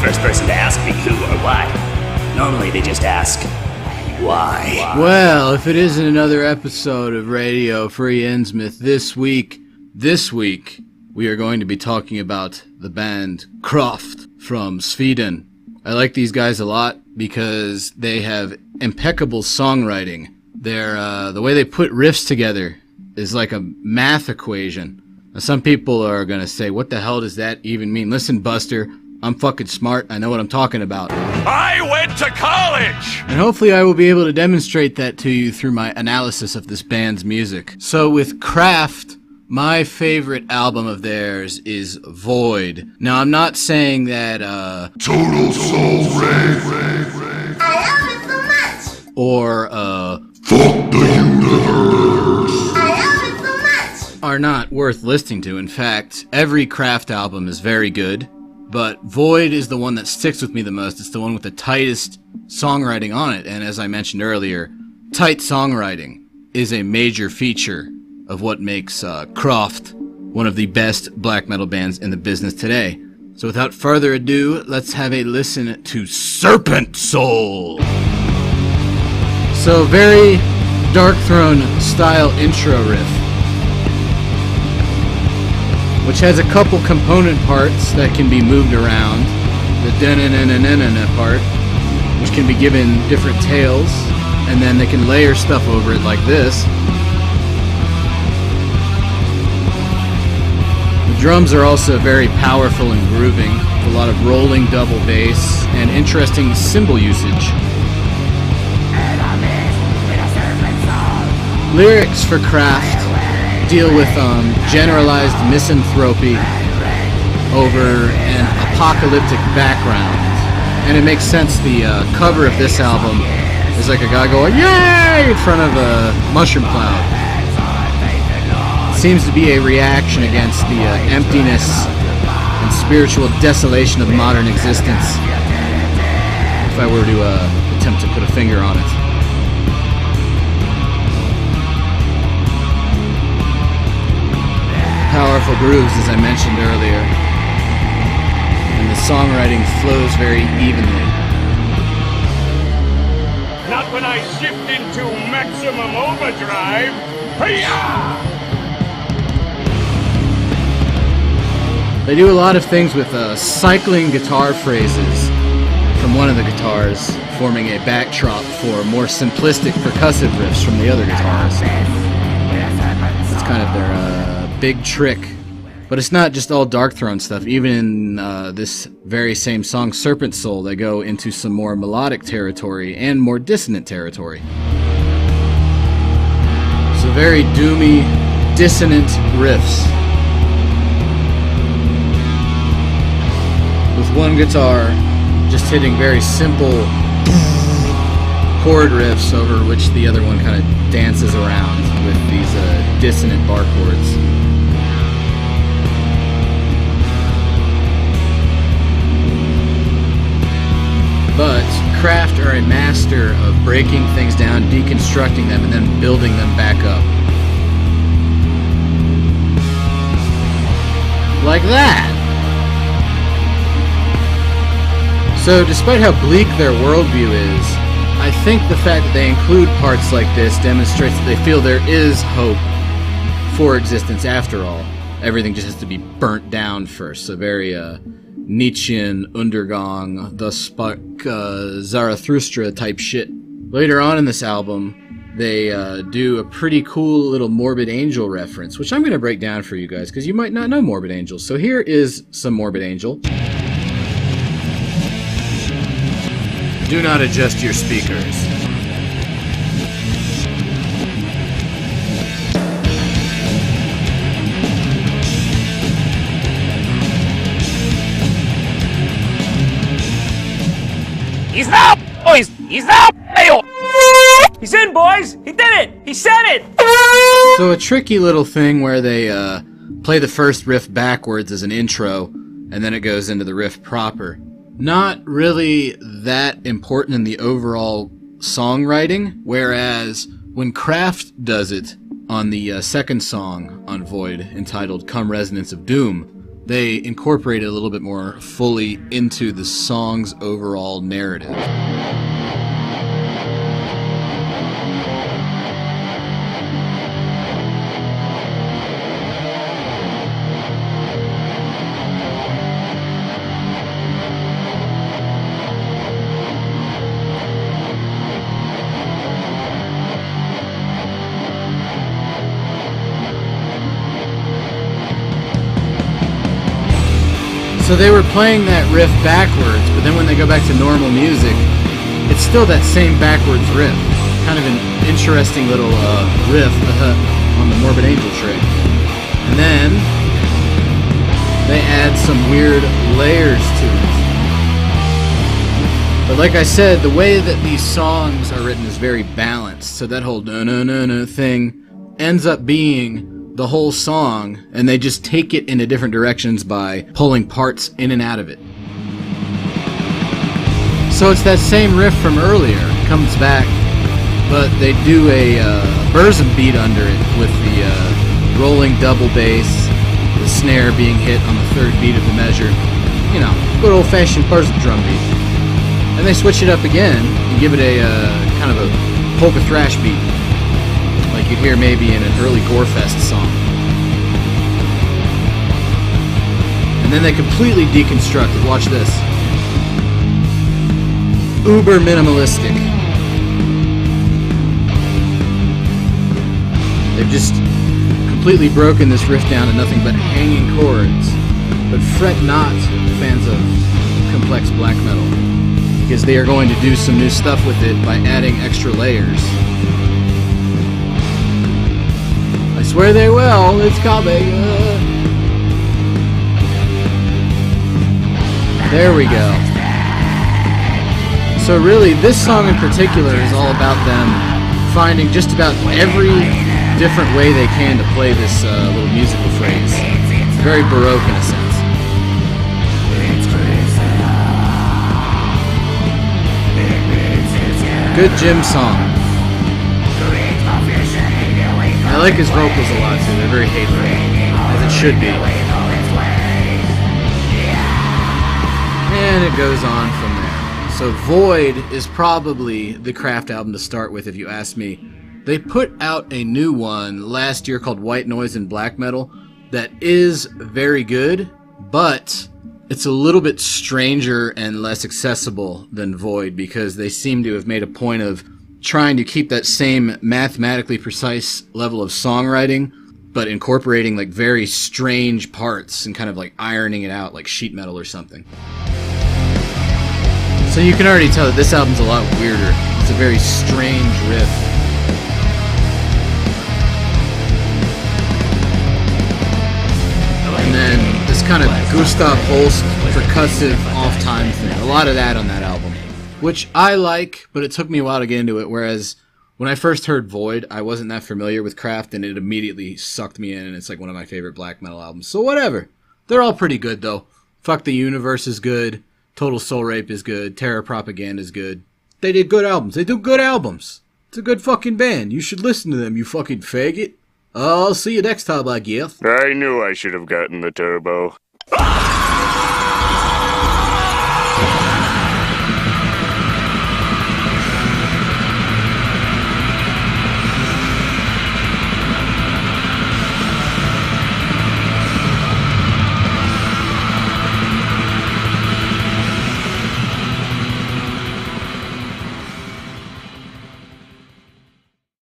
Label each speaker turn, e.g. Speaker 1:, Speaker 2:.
Speaker 1: first person to ask me who or what. Normally they just ask, why?
Speaker 2: Well, if it isn't another episode of Radio Free Innsmouth this week, we are going to be talking about the band Kraft from Sweden. I like these guys a lot because they have impeccable songwriting. The way they put riffs together is like a math equation. Now, some people are going to say, what the hell does that even mean? Listen, Buster, I'm fucking smart. I know what I'm talking about.
Speaker 3: I went to college!
Speaker 2: And hopefully I will be able to demonstrate that to you through my analysis of this band's music. So with Kraft, my favorite album of theirs is Void. Now, I'm not saying that,
Speaker 3: Total Soul Rave.
Speaker 4: I love it so much.
Speaker 2: Or,
Speaker 3: Fuck the universe.
Speaker 4: I love it so much.
Speaker 2: are not worth listening to. In fact, every Kraft album is very good, but Void is the one that sticks with me the most. It's the one with the tightest songwriting on it, and as I mentioned earlier, tight songwriting is a major feature of what makes Kraft one of the best black metal bands in the business today. So without further ado, let's have a listen to Serpent Soul. So very Dark Throne style intro riff, which has a couple component parts that can be moved around. The da-na-na-na-na-na part, which can be given different tails, and then they can layer stuff over it like this. The drums are also very powerful and grooving, with a lot of rolling double bass and interesting cymbal usage. Lyrics for Kraft deal with generalized misanthropy over an apocalyptic background. And it makes sense, the cover of this album is like a guy going, yay, in front of a mushroom cloud. It seems to be a reaction against the emptiness and spiritual desolation of modern existence, if I were to attempt to put a finger on it. Powerful grooves, as I mentioned earlier, and the songwriting flows very evenly.
Speaker 3: Not when I shift into maximum overdrive. Hiya!
Speaker 2: They do a lot of things with cycling guitar phrases from one of the guitars, forming a backdrop for more simplistic percussive riffs from the other guitars. It's kind of their big trick. But it's not just all Dark Throne stuff. Even in this very same song, Serpent Soul, they go into some more melodic territory and more dissonant territory. So very doomy, dissonant riffs, with one guitar just hitting very simple chord riffs over which the other one kind of dances around with these dissonant bar chords. But Kraft are a master of breaking things down, deconstructing them, and then building them back up. Like that! So despite how bleak their worldview is, I think the fact that they include parts like this demonstrates that they feel there is hope for existence after all. Everything just has to be burnt down first, so very Nietzschean Untergang, thus spark Zarathustra type shit. Later on in this album, they do a pretty cool little Morbid Angel reference, which I'm going to break down for you guys, because you might not know Morbid Angel. So here is some Morbid Angel. Do not adjust your speakers.
Speaker 5: He's out, boys! He's out! He's in, boys! He did it! He said it!
Speaker 2: So a tricky little thing where they play the first riff backwards as an intro, and then it goes into the riff proper. Not really that important in the overall songwriting, whereas when Kraft does it on the second song on Void, entitled Come Resonance of Doom, they incorporate it a little bit more fully into the song's overall narrative. So they were playing that riff backwards, but then when they go back to normal music, it's still that same backwards riff. Kind of an interesting little riff on the Morbid Angel trick. And then they add some weird layers to it. But like I said, the way that these songs are written is very balanced. So that whole no thing ends up being the whole song, and they just take it into different directions by pulling parts in and out of it. So it's that same riff from earlier, comes back, but they do a Burzum beat under it with the rolling double bass, the snare being hit on the third beat of the measure. You know, good old-fashioned Burzum drum beat. And they switch it up again and give it a kind of a polka thrash beat, like you'd hear maybe in an early Gorefest song. And then they completely deconstruct it. Watch this. Uber minimalistic. They've just completely broken this riff down to nothing but hanging chords. But fret not, fans of complex black metal, because they are going to do some new stuff with it by adding extra layers. I swear they will. It's coming. There we go. So really, this song in particular is all about them finding just about every different way they can to play this little musical phrase. Very Baroque in a sense. Good Jim song. I like his vocals a lot too. They're very hateful, as it should be. And it goes on from there. So Void is probably the Craft album to start with, if you ask me. They put out a new one last year called White Noise and Black Metal that is very good, but it's a little bit stranger and less accessible than Void, because they seem to have made a point of trying to keep that same mathematically precise level of songwriting, but incorporating like very strange parts and kind of like ironing it out like sheet metal or something. So you can already tell that this album's a lot weirder. It's a very strange riff. And then this kind of Gustav Holst percussive off-time thing. A lot of that on that album, which I like, but it took me a while to get into it, whereas when I first heard Void, I wasn't that familiar with Craft, and it immediately sucked me in, and it's like one of my favorite black metal albums. So whatever. They're all pretty good, though. Fuck the Universe is good. Total Soul Rape is good. Terror Propaganda is good. They did good albums. They do good albums. It's a good fucking band. You should listen to them, you fucking faggot. I'll see you next time, I guess.
Speaker 3: I knew I should have gotten the turbo.